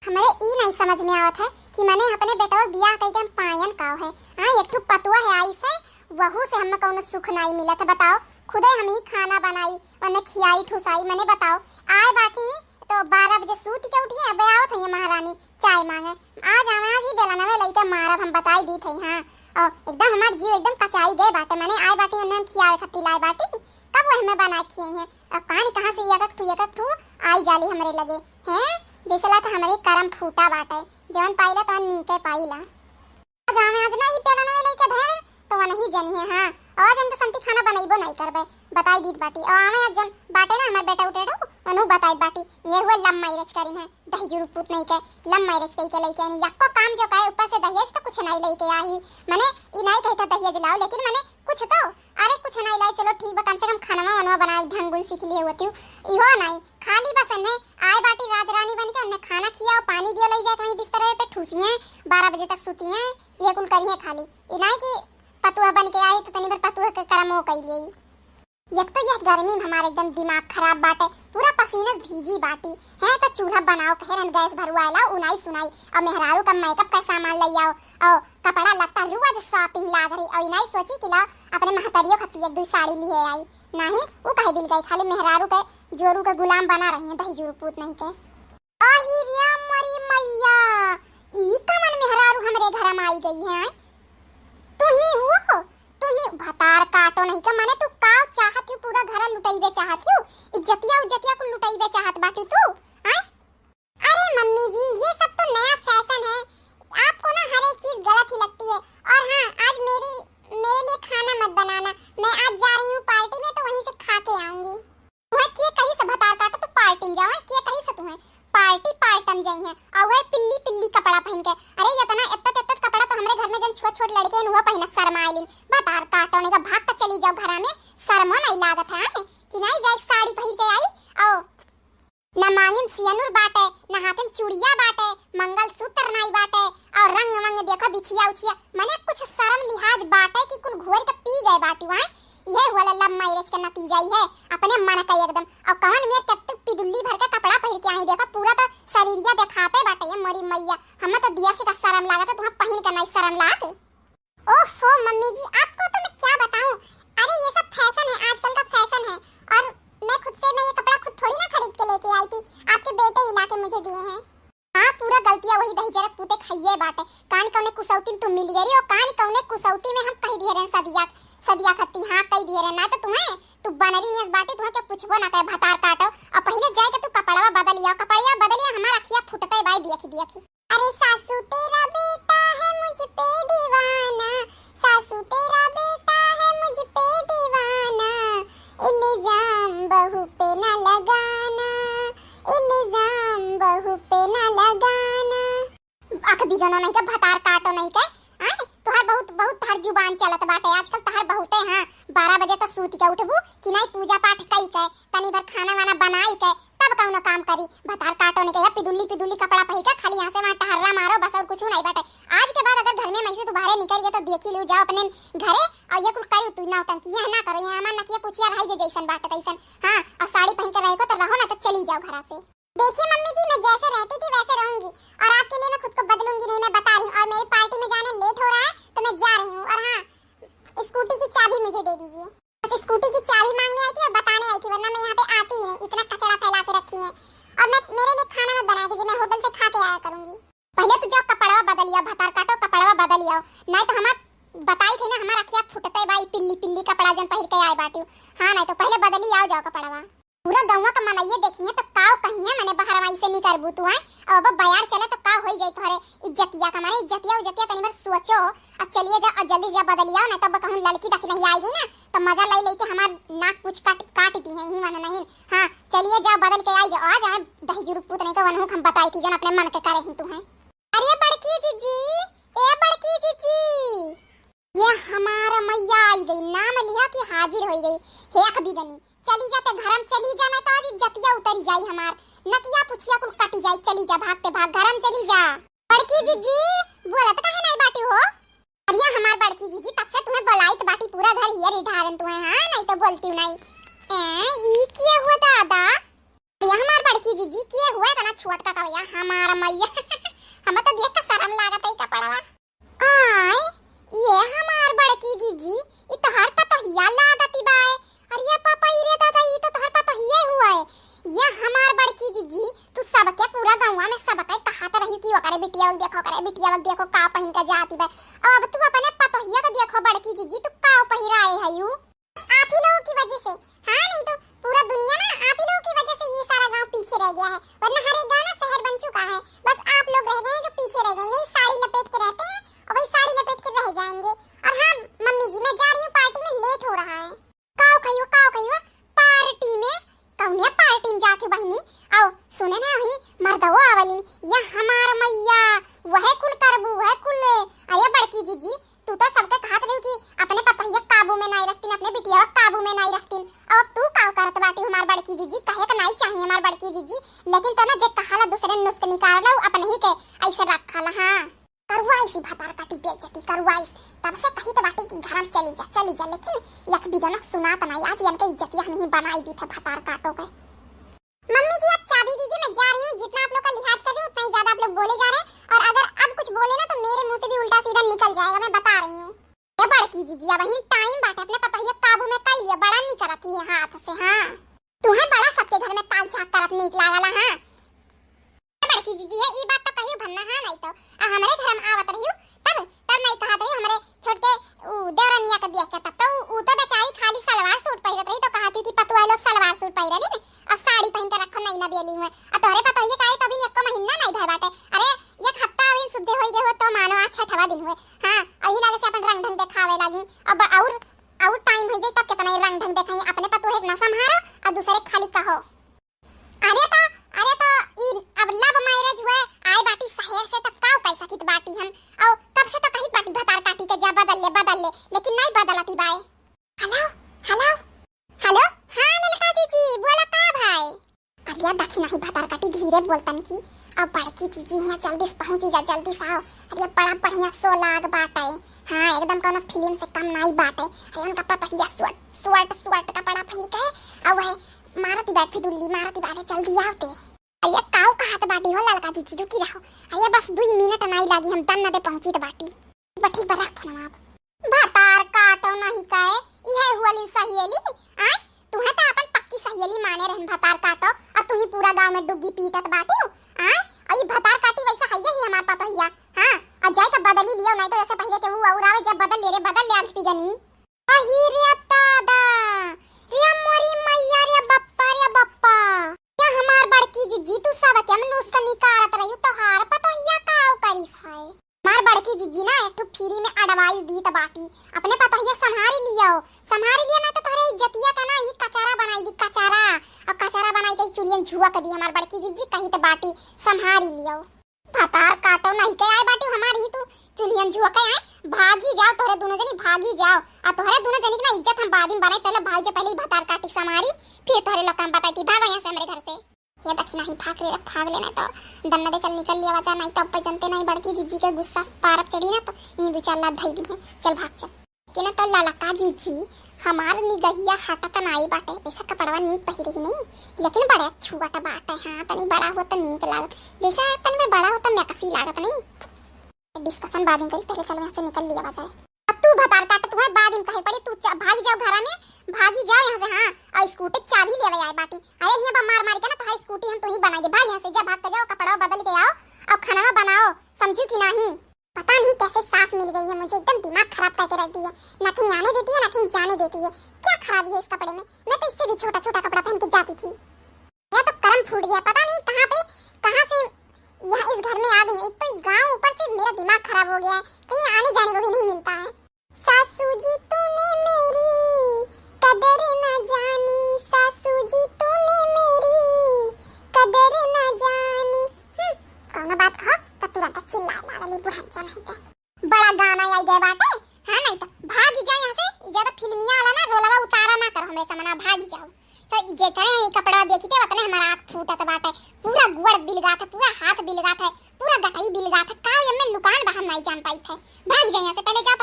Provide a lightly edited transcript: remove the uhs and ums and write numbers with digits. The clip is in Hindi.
हमारे ई नहीं समझ में आवत है कि मैंने अपने बेटा को बियाह कई के पायन का है। हां एक ठो पतुआ है आई से वहू से हमें कौनो सुख नहीं मिला था। बताओ खुदे हम ही खाना बनाई और ने खियाई ठुसाई। मैंने बताओ आए बाटी तो 12 बजे सूत के उठी अब आवत है महारानी चाय मांगे। आज ही बेला नवे लइका मारब हम बताई दी थई। हां और एकदम हमार जीव एकदम कचाई गए बाटे। मैंने आए बाटी ने खियावे खती लाई बाटी कब वह में बना खिए हैं और कहानी कहां से एक ठू आई जाली हमरे लगे हैं जैसे ला हमारे करम फूटा बाटे जवन पाइला तो नीके पाइला। आज नहीं पेला नवे लइका धर तो नहीं जनी है। हां आज हम तो संती खाना बनाइबो नहीं करबे बताई दीत बाटी और आवे जन बाटे ना हमर बेटा उठेड़ो अनु बताई बाटी ये हुए लम मैरिज करिन है दही जुरू पूत नहीं के लम मैरिज कई के लइके नहीं यक्को काम जो काए ऊपर से दहेज तो कुछ नहीं लइके आई। माने ई नहीं कहता दहेज लाओ लेकिन माने कुछ तो अरे कुछ नहीं लाई चलो ठीक बा कम से कम खाना वनवा बना ढंग गुण सीख लिए होती इहो नहीं खाली बस ने आए बाटी राजरानी बन के ने खाना खियाओ पानी दिया लई जाए कहीं बिस्तर पे ठूसिए 12 बजे तक सुतिए ये कुल करिए खाली ई नहीं कि पतुआ बन के आई तो तनी बार पतुआ के कर्म हो कई लिए। एक तो यह गर्मी में हमारे एकदम दिमाग खराब बाटे पूरा पसीने से भीजी बाटी है तो चूल्हा बनाओ कहरन गैस भरवाला उनाई सुनाई और मेहरारू का मेकअप का सामान ले आओ और कपड़ा लत्ता रोज शॉपिंग लाग रही और नहीं सोची कि ला अपने महतरियों खाती एक दो साड़ी लिए आई नहीं वो कहे बिल गई खाली मेहरारू के जोरू के गुलाम बना रही है दही जोरू पूत नहीं के। आहिरिया मरी मैया ई कमन मेहरारू हमरे घर में आई गई है। तू ही भतार काटो नहीं का माने तू का चाहत है पूरा घर लुटाईबे चाहत है इज्जतिया को लुटाईबे चाहत बाटी तू आय। अरे मम्मी जी ये सब तो नया फैशन है आपको ना हर एक चीज गलत ही लगती है। और हां आज मेरे लिए खाना मत बनाना मैं आज जा रही हूं पार्टी में तो वहीं से खा के आऊंगी। तुम्हें के कहीं से भतार काटो तो पार्टी में जाओ के कहीं से तुम्हें पार्टम जाई है और वह पिल्ली कपड़ा पहन के अरे इतना कपड़ा तो हमरे घर में जन छोट लड़के न हुआ पहना शर्माइलिन भतार काटने का भाग के चली जाओ घर में शर्म नहीं लागत है कि नहीं जाए साड़ी पहन के आई और न मांगिम सियनुर बाटे न हाथन चूड़िया बाटे मंगलसूत्र नहीं बाटे और रंग वंग देखो बिछिया उछिया माने कुछ शर्म लिहाज बाटे कि कुल घोर के पी गए बाटी वहां ये वाला लव मैरिज का नतीजा ही है अपने मन का एकदम। और कौन में तब पिदुल्ली भर के कपड़ा पहन के आई देखा पूरा तो शरीरिया दिखाते बाटे ये मरी मैया हमें तो दिया से का शर्म लागत है तुम्हें पहन के नहीं शर्म लाग। ओफो मम्मी जी आपको तो मैं क्या बताऊं अरे ये सब फैशन है आजकल का फैशन है और मैं खुद से मैं ये कपड़ा खुद थोड़ी ना खरीद के लेके आई थी आपके बेटे ही लाके मुझे दिए हैं। हां पूरा गलतियां वही दही जरक पूते खाइए बाटे कान कौने कुसौती तुम मिल गई और कान कौने कुसौती में हम कह दिए रे सदिया खत्ती हां कह दिए रे ना तो तुम्हें तू बनरी नेस बाटे तुम्हें के पूछबो ना कहे भतार काटो और पहले जाए के तू कपड़वा बदलिया हमारा अखियां फुटते बाई दियखी। अरे सासू तेरा बेटा है मुझ पे दीवाना सासू तेरा बेटा है मुझ पे दीवाना इल्जाम बहू पे ना लगाना इल्जाम बहू पे ना लगाना। आंख बिगनो नहीं के भतार काटो नहीं के तोहर बहुत हर जुबान चलत बाटे आजकल तोहर बहुते। हां 12 बजे तो सूत के उठबू कि नहीं पूजा पाठ कई के तनी बार खाना वाना बनाई के तब कौनो काम करी भतार काटो नहीं के या पिदुल्ली कपड़ा पहन के खाली यहां से वहां टहर्रा मारो बस और कुछ नहीं बाटे। आज के बाद अगर घर में मैं से तू बाहर निकल गया तो देखी लियो जाओ अपने घरे और ये कुल करी तू नौटंकी ये ना करो यहां हमार नकिया पूछिया रही दे जैसन बाटे तैसन। हां और साड़ी पहन के रहो तो रहो ना तो चली जाओ घर से। देखिए मम्मी जी मैं जैसे रहती थी वैसे रहूंगी और आपके लिए मैं खुद को बदलूंगी नहीं मैं बता रही हूं। और मेरी पार्टी में जाने लेट हो रहा है तो मैं जा रही हूं। और हां स्कूटी की चाबी मुझे दे दीजिए बस स्कूटी की चाबी मांगने आई थी और बताने आई थी वरना मैं यहां पे आती ही नहीं इतना कचरा फैला के रखी है। और मैं मेरे लिए खाना मत बनाया कीजिए मैं होटल से खा के आया करूंगी। पहले तो जाओ कपड़वा बदलिया भतार काटो कपड़वा बदलिया नहीं तो हमार बताई थी ना हमारा अखियां फुटते बाई पिल्ली कपड़ा जन पहन के आए बाटी। हां नहीं तो पहले बदली आओ जाओ कपड़वा पूरा गौवा का मनाइए देखिए तो काव कहिए मैंने बहरवाई से नहीं करबू तू है अब बयार चले तो काव होई जाई तोरे इज्जतिया का माने इज्जतिया तनी बार सोचो और चलिए जा और जल्दी जा बदलिया ना तब कहूं लड़की तक नहीं आएगी ना तो मजा ले के हमार नाक पूछ काट दी है ही माने नहीं। हां चलिए जा बदल के आई जा आज दही जुरू पूत नहीं के वनहु हम बताई थी जन अपने मन के करे ही तू है। अरे बड़की जीजी ए बड़की जीजी ये हमारा मैया आई गई नाम लिया कि हाजिर हो गई हे अखबीगनी चली जाते घरम चली जाना तो आज इज्जतिया उतरी जाई हमार नकिया पुछिया कुल कटी जाई चली जा भागते भाग घरम चली जा। बड़की जीजी बोलत काहे नहीं बाटी हो अरे हमार बड़की जीजी तब से तुम्हें बुलाई तो बाटी पूरा घर हियर ढारन तुम्हें हां नहीं तो बोलती नहीं ए ई क्या हुआ दादा ये हमार बड़की जीजी किए हुआ तना छोट का कवैया हमारा मैया हम तो देख के शर्म लागत है कपड़वा। आय ये हमार बड़की जीजी ई तो हर पता हिया लागती बाय। अरे ये पापा ई रे दादा ई तो हर पता हिया हुआ है। ये हमार बड़की जीजी तू सबके पूरा गांव में सबके कहत रही कि ओकरे बिटिया देखो का पहन के जाती बा। अब तू अपने पता हिया के देखो बड़की जीजी तू का पहिराए हयू आप ही लोगों की वजह से। हां नहीं तो पूरा दुनिया ना आप ही लोगों की वजह से ये सारा गांव पीछे रह गया है, वरना हर एक गांव ना शहर बन चुका है। बस आप लोग रह गए हैं जो पीछे रह गए। यही साड़ी लपेट के रहते हैं और वही साड़ी लपेट के रह जाएंगे। और हां मम्मी जी मैं जा रही हूं पार्टी में, लेट हो रहा है। काओ कहियो पार्टी में कौनिया पार्टी में जाके बहिनी आओ सुने ना वही मर्दवा आवलिन या हमार मैया वह कुल करबू वह कुल। अरे बड़की जीजी तू तो सबके कहत रही कि अपने पतहिया काबू में नहीं रखतीन, अपने बिटिया काबू में नहीं रखतीन। अब तू का करत बाटी हमार बड़की जीजी कहे का नहीं चाहिए हमार बड़की जीजी, लेकिन तना जे कहाला दूसरे नुस्ख निकाल लो अपने ही के ऐसे रखला। हां करवाइस भतार काटी बेइज्जती करवाइस तब से कही तो बाटी की घर में चली जा लेकिन यक बिगनक सुनात नहीं आज इनके इज्जतिया हम ही बनाई दी थे भतार काटो के। मम्मी जी आप चाबी दीजिए मैं जा रही हूं। जितना आप लोग का लिहाज कर रही हूं उतना ही ज्यादा आप लोग बोले जा रहे हैं और अगर अब कुछ बोले ना तो मेरे मुंह से भी उल्टा सीधा निकल जाएगा, मैं बता रही हूं। ये बड़की जीजी अब ही टाइम बाटे अपने पता है काबू में कर लिया, बड़ा नहीं करती है हाथ से। हां तुम्हें बड़ा सबके घर में ताल झाक करत नीक लागला। हां बड़की जीजी है ई बात तो कहियो भन्ना। हां नहीं तो हमारे घर में आवत रहियो तब नहीं कहत रही हमारे छोटके देवरनिया के देख के तब तो ऊ तो बेचारी खाली सलवार सूट पहिरत रही तो कहती कि पतुआ लोग सलवार सूट पहिरली ने और साड़ी पहन के रखो नहीं ना बेली हुए। और तोरे पता है काहे तभी एक महीना नहीं भय बाटे। अरे एक हफ्ता अभी शुद्ध होई गए हो तो मानो आज छठवा दिन हुए। हां अही लागे से अपन रंग ढंग दिखावे लागी। अब और टाइम हो जाई तब कितना रंग ढंग दिखाई अपने पतो है ना संभारो और दूसरे खाली कहो। अरे तो ई अब लब मैरिज हुए आए बाटी शहर से तब काऊ कैसा कित बाटी हम और तब से तो कहीं बाटी भतार काटी के जा बदल ले लेकिन नहीं बदलती बाय। हेलो हां ललका जीजी बोला का भाई। अरे देखी नहीं भतार काटी धीरे बोलतन की अब बड़की जीजी यहां जल्दी से पहुंची जा जल्दी से आओ। अरे बड़ा बढ़िया 100 लाख बाटे। हां एकदम कोनो फिल्म से कम नहीं बाटे। अरे उनका पता ही स्वर्ट का बड़ा फिर के और वह मारती बैठी दुल्ली मारती बैठे जल्दी आवते। अरे काऊ का हाथ बाटी हो ललका जीजी रुकी रहो। अरे बस 2 मिनट नहीं लगी हम दम न दे पहुंची तो बाटी बठी बरख फोन आप भतार काटो नहीं काए इहे हुअलिन सहेली। आ तुहे तो अपन पक्की सहेली माने रहन भतार काटो और तू ही पूरा गांव में डुग्गी पीटत बाटी हो। आ और ये भतार काटी वैसा है ही हमार पता हिया। हां और जाई का बदली लियो नहीं तो ऐसे पहले के वो और आवे जब बदल ले आग पिगनी। अही रे दादा रे मोरी मैया रे बप्पा या हमार बड़की जीजी तू सब के हम नुस्खा निकारत रही तो हार पता हिया काऊ करिस है। मार बड़की जीजी ना एक फ्री में एडवाइस दी त बाटी अपने पता हिया संभाल लियो ना तो तोरे इज्जतिया का ना ही कचारा बनाई दी कचारा और कचारा बनाई के चुलियन झुआ कर दी हमार बड़की जीजी कही तो बाटी संभाल लियो। भतार काटो नहीं के आए बाटी हमारी ही तू चुलियन झुआ के आए भागी जाओ तोरे दोनों जनी भागी जाओ और तोरे दोनों जनी की ना इज्जत हम बाद में बनाए तले भाई जे पहले ही भतार काटी समारी फिर तोरे लोग काम बताई भागो यहां से हमारे घर से। ये दक्षिणा ही भाग लेना तो दन्ना दे चल निकल लिया वजह नहीं तो अब जनते नहीं बड़की जीजी के गुस्सा पार चढ़ी ना तो ये दो चार लात धई दी है चल भाग चल कि ना तो ललका जीजी हमार निगहिया हटत नहीं बाटे ऐसा कपड़वा नीक पहिरी ही नहीं लेकिन बड़े छुआटा बाटे। हां तनी बड़ा हो तो नीक लागत जैसा तनी में बड़ा हो तो मैकसी लागत नहीं। डिस्कशन बाद में करी पहले चल यहां से निकल लिया वजह अब तू भतार काट तू है बाद में कहे पड़ी तू भागी जाओ घर में भागी जाओ यहां से। हां और स्कूटी चाबी लेवे आए बाटी अरे यहां पर मार के ना तो स्कूटी हम तो ही बना दे भाई यहां से जा भाग के जाओ कपड़ा बदल के आओ और खाना बनाओ समझू कि नहीं। पता नहीं कैसे सांस मिल गई है मुझे एकदम दिमाग खराब करके रख दी है ना कहीं आने देती है ना कहीं जाने देती है। क्या खराबी है इस कपड़े में मैं तो इससे भी छोटा कपड़ा पहन के जाती थी। या तो कर्म फूट गया पता नहीं कहां से यहां इस घर में आ गई। एक तो गांव ऊपर से मेरा दिमाग खराब हो गया है कहीं आने जाने को भी नहीं मिलता है। सासू जी तूने मेरी कदर न जानी सासू जी तूने मेरी कदर न जानी। कौन बात कहो तो तुरंत चिल्लाए लागली बुढ़ाचा नहीं का बड़ा गाना आई गए बाटे। हां नहीं तो भागी जाओ यहां से ज्यादा फिल्मिया वाला ना रोलवा उतारा ना कर हमरे सामने भागी जाओ। तो जे करे ये कपड़ा देखते वतने हमारा आंख फूटत बाटे पूरा गुड़ बिलगात है पूरा हाथ बिलगात है पूरा गटई बिलगात है का ये में लुकान बाहर नहीं जान पाई थे। भाग जाओ यहां से पहले जा